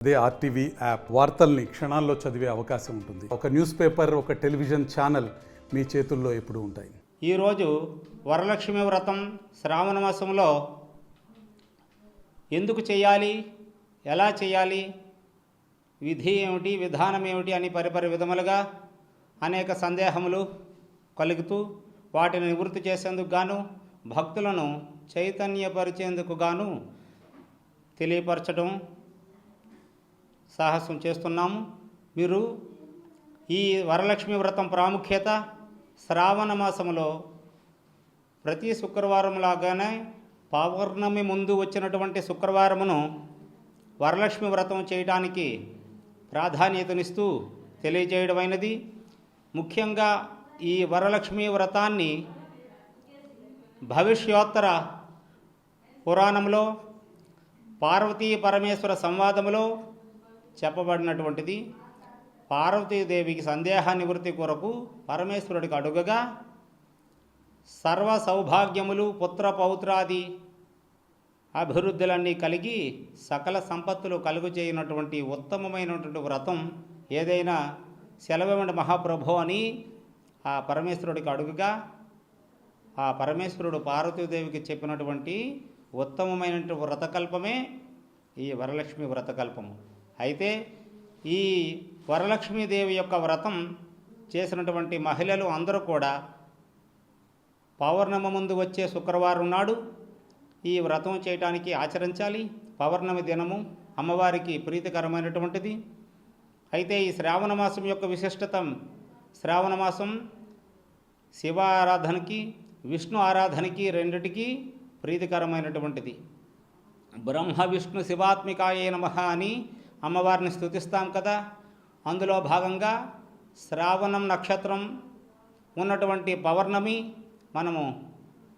అదే RTV app వార్తల్ని క్షణాల్లో చదివే అవకాశం ఉంటుంది. ఒక న్యూస్ పేపర్, ఒక టెలివిజన్ ఛానల్ మీ చేతుల్లో ఎప్పుడూ ఉంటాయి. ఈరోజు వరలక్ష్మి వ్రతం శ్రావణ మాసంలో ఎందుకు చేయాలి, ఎలా చేయాలి, విధి ఏమిటి, విధానం ఏమిటి అని పరిపరి విధములుగా అనేక సందేహములు కలుగుతూ వాటిని నివృత్తి చేసేందుకు గాను భక్తులను చైతన్యపరిచేందుకు గాను తెలియపరచడం సాహసం చేస్తున్నాము. మీరు ఈ వరలక్ష్మి వ్రతం ప్రాముఖ్యత శ్రావణ మాసంలో ప్రతి శుక్రవారం లాగానే పౌర్ణమి ముందు వచ్చినటువంటి శుక్రవారమును వరలక్ష్మి వ్రతం చేయడానికి ప్రాధాన్యతనిస్తూ తెలియజేయడమైనది. ముఖ్యంగా ఈ వరలక్ష్మి వ్రతాన్ని భవిష్యోత్తర పురాణంలో పార్వతీ పరమేశ్వర సంవాదములో చెప్పబడినటువంటిది. పార్వతీదేవికి సందేహ నివృత్తి కొరకు పరమేశ్వరుడికి అడుగగా సర్వ సౌభాగ్యములు, పుత్ర పౌత్రాది అభివృద్ధులన్నీ కలిగి సకల సంపత్తులు కలుగు చేయనటువంటి ఉత్తమమైనటువంటి వ్రతం ఏదైనా సెలవివ్వండి మహాప్రభు అని ఆ పరమేశ్వరుడికి అడుగుగా ఆ పరమేశ్వరుడు పార్వతీదేవికి చెప్పినటువంటి ఉత్తమమైనటువంటి వ్రతకల్పమే ఈ వరలక్ష్మి వ్రతకల్పము. అయితే ఈ వరలక్ష్మీదేవి యొక్క వ్రతం చేసినటువంటి మహిళలు అందరూ కూడా పౌర్ణమి ముందు వచ్చే శుక్రవారం నాడు ఈ వ్రతం చేయడానికి ఆచరించాలి. పౌర్ణమి దినము అమ్మవారికి ప్రీతికరమైనటువంటిది. అయితే ఈ శ్రావణ మాసం యొక్క విశిష్టత, శ్రావణ మాసం శివ ఆరాధనకి, విష్ణు ఆరాధనకి రెండిటికి ప్రీతికరమైనటువంటిది. బ్రహ్మ విష్ణు శివాత్మికాయే నమః అని అమ్మవారిని స్తుతిస్తాం కదా. అందులో భాగంగా శ్రావణం నక్షత్రం ఉన్నటువంటి పౌర్ణమి మనము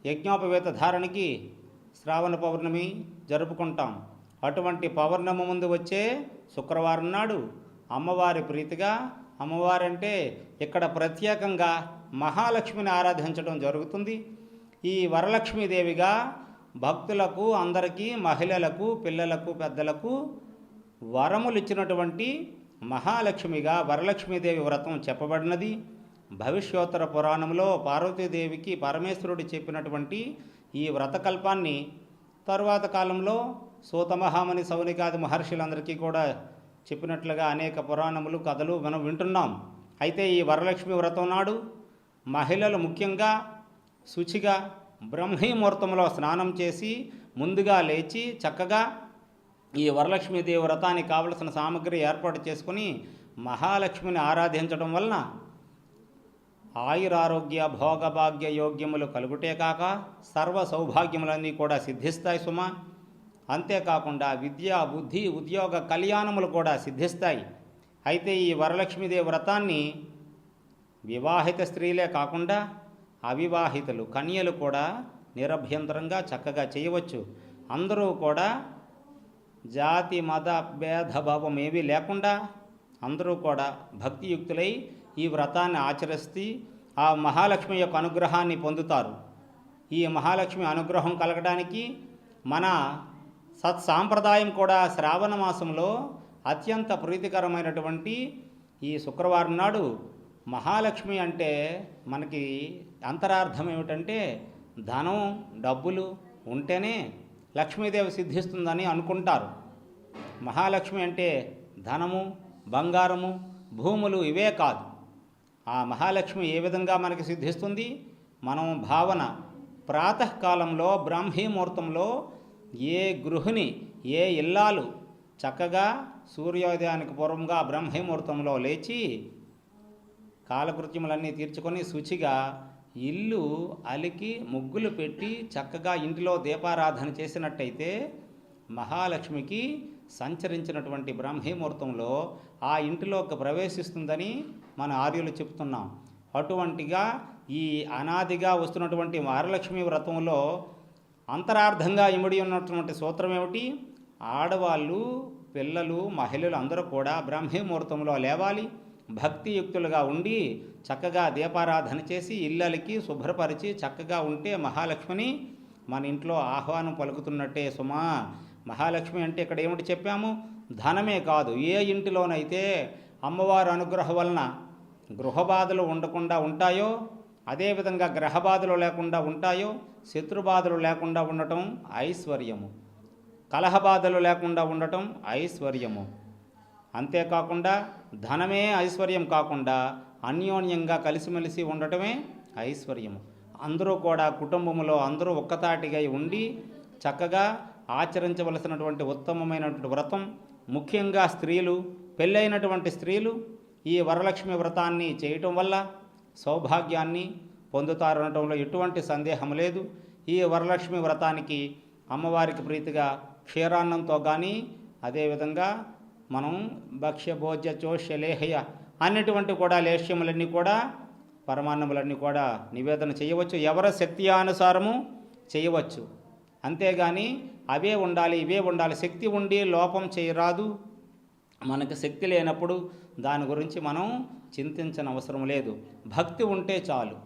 యజ్ఞోపవేత ధారణకి శ్రావణ పౌర్ణమి జరుపుకుంటాం. అటువంటి పౌర్ణమి ముందు వచ్చే శుక్రవారం నాడు అమ్మవారి ప్రీతిగా, అమ్మవారంటే ఇక్కడ ప్రత్యేకంగా మహాలక్ష్మిని ఆరాధించడం జరుగుతుంది. ఈ వరలక్ష్మీదేవిగా భక్తులకు అందరికీ, మహిళలకు, పిల్లలకు, పెద్దలకు వరములు ఇచ్చినటువంటి మహాలక్ష్మిగా వరలక్ష్మీదేవి వ్రతం చెప్పబడినది. భవిష్యోత్తర పురాణంలో పార్వతీదేవికి పరమేశ్వరుడు చెప్పినటువంటి ఈ వ్రతకల్పాన్ని తరువాత కాలంలో సూతమహాముని, సౌనికాది మహర్షులందరికీ కూడా చెప్పినట్లుగా అనేక పురాణములు, కథలు మనం వింటున్నాం. అయితే ఈ వరలక్ష్మి వ్రతం నాడు మహిళలు ముఖ్యంగా శుచిగా బ్రహ్మీముహూర్తంలో స్నానం చేసి ముందుగా లేచి చక్కగా ఈ వరలక్ష్మీదేవి వ్రతానికి కావలసిన సామగ్రి ఏర్పాటు చేసుకుని మహాలక్ష్మిని ఆరాధించడం వలన ఆయురారోగ్య భోగభాగ్య యోగ్యములు కలుగుటే కాక సర్వ సౌభాగ్యములన్నీ కూడా సిద్ధిస్తాయి సుమ. అంతేకాకుండా విద్య, బుద్ధి, ఉద్యోగ కళ్యాణములు కూడా సిద్ధిస్తాయి. అయితే ఈ వరలక్ష్మీదేవి వ్రతాన్ని వివాహిత స్త్రీలే కాకుండా అవివాహితులు, కన్యలు కూడా నిరభ్యంతరంగా చక్కగా చేయవచ్చు. అందరూ కూడా జాతి మత భేదభావం ఏమీ లేకుండా అందరూ కూడా భక్తియుక్తులై ఈ వ్రతాన్ని ఆచరిస్తూ ఆ మహాలక్ష్మి యొక్క అనుగ్రహాన్ని పొందుతారు. ఈ మహాలక్ష్మి అనుగ్రహం కలగడానికి మన సత్సాంప్రదాయం కూడా శ్రావణ మాసంలో అత్యంత ప్రీతికరమైనటువంటి ఈ శుక్రవారం నాడు మహాలక్ష్మి అంటే మనకి అంతరార్థం ఏమిటంటే ధనం, డబ్బులు ఉంటేనే లక్ష్మీదేవి సిద్ధిస్తుందని అనుకుంటారు. మహాలక్ష్మి అంటే ధనము, బంగారము, భూములు ఇవే కాదు. ఆ మహాలక్ష్మి ఏ విధంగా మనకి సిద్ధిస్తుంది? మనం భావన ప్రాతకాలంలో బ్రాహ్మీముహూర్తంలో ఏ గృహిణి, ఏ ఇల్లాలు చక్కగా సూర్యోదయానికి పూర్వంగా బ్రహ్మీముహూర్తంలో లేచి కాలకృత్యములన్నీ తీర్చుకొని శుచిగా ఇల్లు అలికి ముగ్గులు పెట్టి చక్కగా ఇంటిలో దీపారాధన చేసినట్టయితే మహాలక్ష్మికి సంచరించినటువంటి బ్రహ్మీముహూర్తంలో ఆ ఇంటిలోకి ప్రవేశిస్తుందని మన ఆర్యులు చెప్తున్నాం. అటువంటిగా ఈ అనాదిగా వస్తున్నటువంటి వరలక్ష్మి వ్రతంలో అంతరార్థంగా ఇమిడి ఉన్నటువంటి సూత్రం ఏమిటి? ఆడవాళ్ళు, పిల్లలు, మహిళలు అందరూ కూడా బ్రహ్మీముహూర్తంలో లేవాలి, భక్తియుక్తులుగా ఉండి చక్కగా దీపారాధన చేసి ఇళ్ళకి శుభ్రపరిచి చక్కగా ఉంటే మహాలక్ష్మిని మన ఇంట్లో ఆహ్వానం పలుకుతున్నట్టే సుమా. మహాలక్ష్మి అంటే ఇక్కడ ఏమిటి చెప్పాము? ధనమే కాదు, ఏ ఇంటిలోనైతే అమ్మవారి అనుగ్రహం వలన గృహబాధలు ఉండకుండా ఉంటాయో, అదేవిధంగా గ్రహబాధలు లేకుండా ఉంటాయో, శత్రుబాధలు లేకుండా ఉండటం ఐశ్వర్యము, కలహబాధలు లేకుండా ఉండటం ఐశ్వర్యము. అంతేకాకుండా ధనమే ఐశ్వర్యం కాకుండా అన్యోన్యంగా కలిసిమెలిసి ఉండటమే ఐశ్వర్యము. అందరూ కూడా కుటుంబంలో అందరూ ఒక్కతాటిగా ఉండి చక్కగా ఆచరించవలసినటువంటి ఉత్తమమైనటువంటి వ్రతం, ముఖ్యంగా స్త్రీలు, పెళ్ళైనటువంటి స్త్రీలు ఈ వరలక్ష్మి వ్రతాన్ని చేయటం వల్ల సౌభాగ్యాన్ని పొందుతారనటంలో ఎటువంటి సందేహం లేదు. ఈ వరలక్ష్మి వ్రతానికి అమ్మవారికి ప్రీతిగా క్షీరాన్నంతో కానీ, అదేవిధంగా మనం భక్ష్య భోజ్య చోష్య లేహ్య అన్నిటువంటి కూడా లేహ్యములన్నీ కూడా పరమాన్నములన్నీ కూడా నివేదన చేయవచ్చు. ఎవరి శక్తి అనుసారము చేయవచ్చు. అంతేగాని అవే ఉండాలి ఇవే ఉండాలి, శక్తి ఉండి లోపం చేయరాదు. మనకు శక్తి లేనప్పుడు దాని గురించి మనం చింతించని అవసరం లేదు. భక్తి ఉంటే చాలు.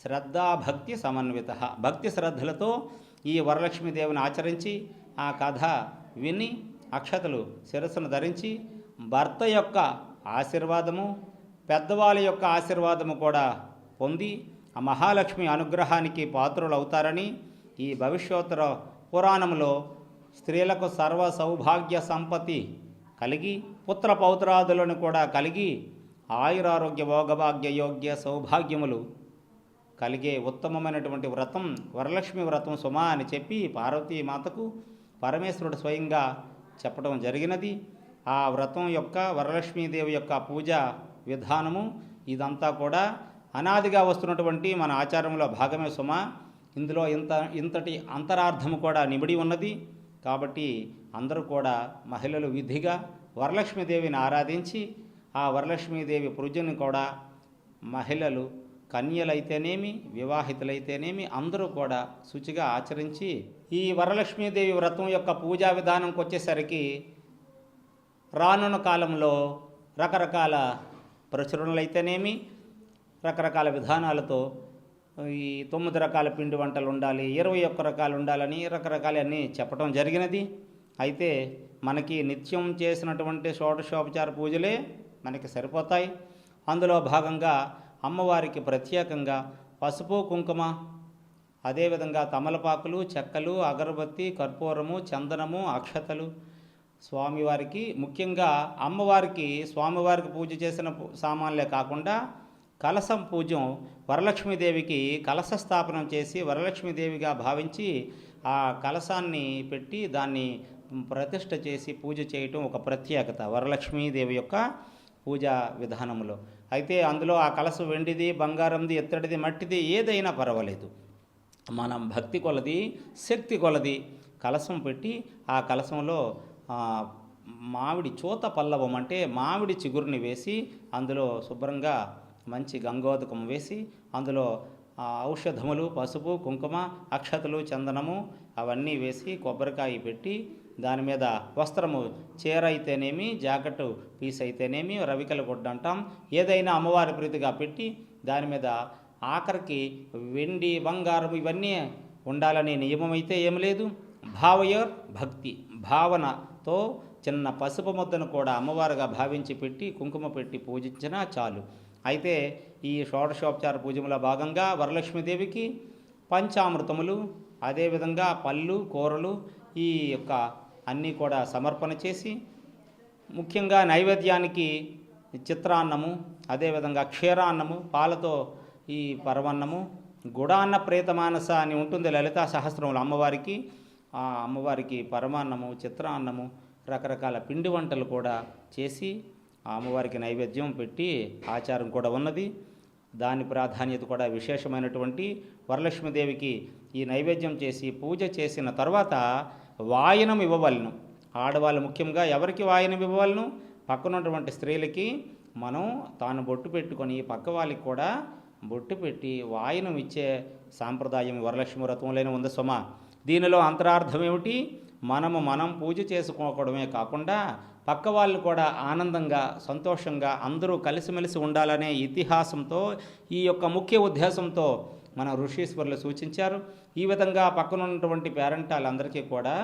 శ్రద్ధాభక్తి సమన్విత. భక్తి శ్రద్ధలతో ఈ వరలక్ష్మీదేవిని ఆచరించి ఆ కథ విని అక్షతలు శిరస్సును ధరించి భర్త యొక్క ఆశీర్వాదము, పెద్దవాళ్ళ యొక్క ఆశీర్వాదము కూడా పొంది ఆ మహాలక్ష్మి అనుగ్రహానికి పాత్రులు అవుతారని ఈ భవిష్యోత్తర పురాణంలో స్త్రీలకు సర్వ సౌభాగ్య సంపత్తి కలిగి, పుత్ర పౌత్రాదులను కూడా కలిగి, ఆయురారోగ్య భోగభాగ్య యోగ్య సౌభాగ్యములు కలిగే ఉత్తమమైనటువంటి వ్రతం వరలక్ష్మి వ్రతం సుమా అని చెప్పి పార్వతీమాతకు పరమేశ్వరుడు స్వయంగా చెప్పడం జరిగినది. ఆ వ్రతం యొక్క వరలక్ష్మీదేవి యొక్క పూజా విధానము ఇదంతా కూడా అనాదిగా వస్తున్నటువంటి మన ఆచారంలో భాగమే సుమా. ఇందులో ఇంతటి అంతరార్థము కూడా నిబడి ఉన్నది. కాబట్టి అందరూ కూడా మహిళలు విధిగా వరలక్ష్మీదేవిని ఆరాధించి ఆ వరలక్ష్మీదేవి పూజను కూడా మహిళలు, కన్యలైతేనేమి, వివాహితులైతేనేమి అందరూ కూడా శుచిగా ఆచరించి ఈ వరలక్ష్మీదేవి వ్రతం యొక్క పూజా విధానంకి వచ్చేసరికి రానున్న కాలంలో రకరకాల ప్రచురణలైతేనేమి, రకరకాల విధానాలతో ఈ 9 రకాల పిండి వంటలు ఉండాలి, 21 రకాలు ఉండాలని రకరకాలన్నీ చెప్పడం జరిగినది. అయితే మనకి నిత్యం చేసినటువంటి షోడశోపచార పూజలే మనకి సరిపోతాయి. అందులో భాగంగా అమ్మవారికి ప్రత్యేకంగా పసుపు కుంకుమ, అదేవిధంగా తమలపాకులు, చెక్కలు, అగరబత్తి, కర్పూరము, చందనము, అక్షతలు, స్వామివారికి ముఖ్యంగా అమ్మవారికి స్వామివారికి పూజ చేసిన సామాన్లే కాకుండా కలశం పూజం వరలక్ష్మీదేవికి కలశ స్థాపనం చేసి వరలక్ష్మీదేవిగా భావించి ఆ కలశాన్ని పెట్టి దాన్ని ప్రతిష్ఠ చేసి పూజ చేయటం ఒక ప్రత్యేకత వరలక్ష్మీదేవి యొక్క పూజా విధానంలో. అయితే అందులో ఆ కలశం వెండిది, బంగారంది, ఎత్తడిది, మట్టిది ఏదైనా పర్వాలేదు. మనం భక్తి కొలది, శక్తి కొలది కలశం పెట్టి ఆ కలశంలో మామిడి చూత పల్లవం అంటే మామిడి చిగురుని వేసి అందులో శుభ్రంగా మంచి గంగోదకం వేసి అందులో ఔషధములు, పసుపు, కుంకుమ, అక్షతలు, చందనము అవన్నీ వేసి కొబ్బరికాయ పెట్టి దాని మీద వస్త్రము, చీర అయితేనేమి, జాకెట్ పీస్ అయితేనేమి, రవికల గుడ్డ అంటాం, ఏదైనా అమ్మవారి ప్రీతిగా పెట్టి దాని మీద ఆఖరికి వెండి, బంగారం ఇవన్నీ ఉండాలనే నియమం అయితే ఏం లేదు. భావయోర్ భక్తి, భావనతో చిన్న పసుపు ముద్దను కూడా అమ్మవారుగా భావించి పెట్టి కుంకుమ పెట్టి పూజించినా చాలు. అయితే ఈ షోడశోపచార పూజలో భాగంగా వరలక్ష్మీదేవికి పంచామృతములు, అదేవిధంగా పళ్ళు, కూరలు ఈ యొక్క అన్నీ కూడా సమర్పణ చేసి ముఖ్యంగా నైవేద్యానికి చిత్రాన్నము, అదేవిధంగా క్షీరాన్నము, పాలతో ఈ పరమన్నము, గుడాన్న ప్రేతమానస అని ఉంటుంది లలితా సహస్రంలో అమ్మవారికి. ఆ అమ్మవారికి పరమాన్నము, చిత్రాన్నము, రకరకాల పిండి వంటలు కూడా చేసి ఆ అమ్మవారికి నైవేద్యం పెట్టి ఆచారం కూడా ఉన్నది. దాని ప్రాధాన్యత కూడా విశేషమైనటువంటి వరలక్ష్మీదేవికి ఈ నైవేద్యం చేసి పూజ చేసిన తర్వాత వాయనం ఇవ్వవలను. ఆడవాళ్ళు ముఖ్యంగా ఎవరికి వాయనం ఇవ్వవలను? పక్కనున్నటువంటి స్త్రీలకి మనం తాను బొట్టు పెట్టుకొని పక్క వాళ్ళకి కూడా బొట్టు పెట్టి వాయనం ఇచ్చే సాంప్రదాయం వరలక్ష్మి వ్రతంలోనే ఉంది సుమ. దీనిలో అంతరార్థం ఏమిటి? మనం పూజ చేసుకోవడమే కాకుండా పక్క వాళ్ళు కూడా ఆనందంగా, సంతోషంగా అందరూ కలిసిమెలిసి ఉండాలనే ఇతిహాసంతో, ఈ యొక్క ముఖ్య ఉద్దేశంతో మన ఋషీశ్వరులు సూచించారు. ఈ విధంగా పక్కనున్నటువంటి పేరెంటాలందరికీ కూడా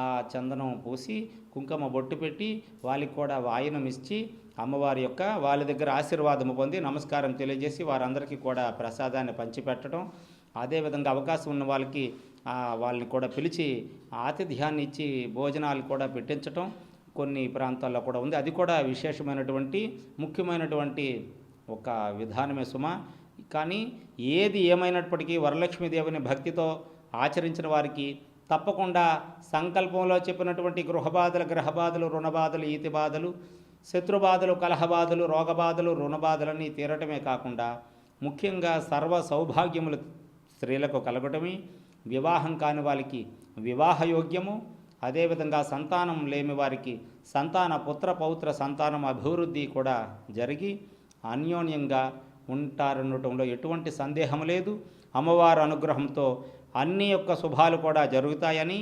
ఆ చందనం పూసి కుంకుమ బొట్టు పెట్టి వాళ్ళకి కూడా వాయనం ఇచ్చి అమ్మవారి యొక్క వాళ్ళ దగ్గర ఆశీర్వాదం పొంది నమస్కారం తెలియజేసి వారందరికీ కూడా ప్రసాదాన్ని పంచిపెట్టడం, అదేవిధంగా అవకాశం ఉన్న వాళ్ళకి వాళ్ళని కూడా పిలిచి ఆతిథ్యాన్ని ఇచ్చి భోజనాలు కూడా పెట్టించటం కొన్ని ప్రాంతాల్లో కూడా ఉంది. అది కూడా విశేషమైనటువంటి ముఖ్యమైనటువంటి ఒక విధానమే సుమ. కానీ ఏది ఏమైనప్పటికీ వరలక్ష్మీదేవిని భక్తితో ఆచరించిన వారికి తప్పకుండా సంకల్పంలో చెప్పినటువంటి గృహబాధలు, గ్రహబాధలు, రుణబాధలు, ఈతి బాధలు, శత్రుబాధలు, కలహబాధలు, రోగబాధలు, రుణబాధలన్నీ తీరటమే కాకుండా ముఖ్యంగా సర్వ సౌభాగ్యములు స్త్రీలకు కలగటమే, వివాహం కాని వారికి వివాహయోగ్యము, అదేవిధంగా సంతానం లేని వారికి సంతాన పుత్ర పౌత్ర సంతానం అభివృద్ధి కూడా జరిగి అన్యోన్యంగా ఉంటారనటంలో ఎటువంటి సందేహం లేదు. అమ్మవారి అనుగ్రహంతో అన్ని యొక్క శుభాలు కూడా జరుగుతాయని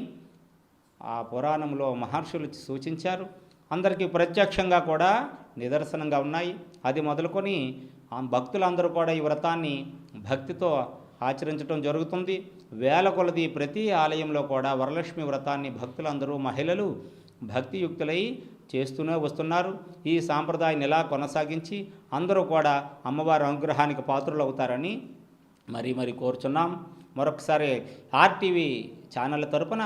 ఆ పురాణంలో మహర్షులు సూచించారు. అందరికీ ప్రత్యక్షంగా కూడా నిదర్శనంగా ఉన్నాయి. అది మొదలుకొని ఆ భక్తులందరూ కూడా ఈ వ్రతాన్ని భక్తితో ఆచరించడం జరుగుతుంది. వేల కొలది ప్రతి ఆలయంలో కూడా వరలక్ష్మి వ్రతాన్ని భక్తులందరూ మహిళలు భక్తియుక్తులై చేస్తూనే వస్తున్నారు. ఈ సాంప్రదాయాన్ని ఇలా కొనసాగించి అందరూ కూడా అమ్మవారి అనుగ్రహానికి పాత్రలు అవుతారని మరీ కోరుచున్నాం. మరొకసారి ఆర్టీవీ ఛానల్ తరపున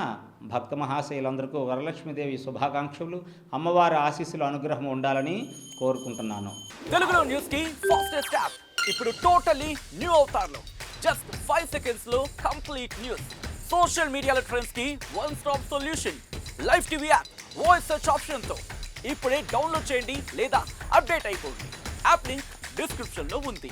భక్త మహాశయులందరికీ వరలక్ష్మీదేవి శుభాకాంక్షలు, అమ్మవారి ఆశీస్సులు అనుగ్రహం ఉండాలని కోరుకుంటున్నాను. తెలుగులో న్యూస్ కి ఫాస్టెస్ట్ యాప్ ఇప్పుడు టోటలీ న్యూ అవతార్లో జస్ట్ 5 seconds లో కంప్లీట్ న్యూస్. సోషల్ మీడియాలో ట్రెండ్స్ కి one stop solution. Live TV app voice search option తో ఇప్పుడే డౌన్లోడ్ చేయండి లేదా అప్డేట్ అయిపోండి. యాప్ లింక్ డిస్క్రిప్షన్ లో ఉంది.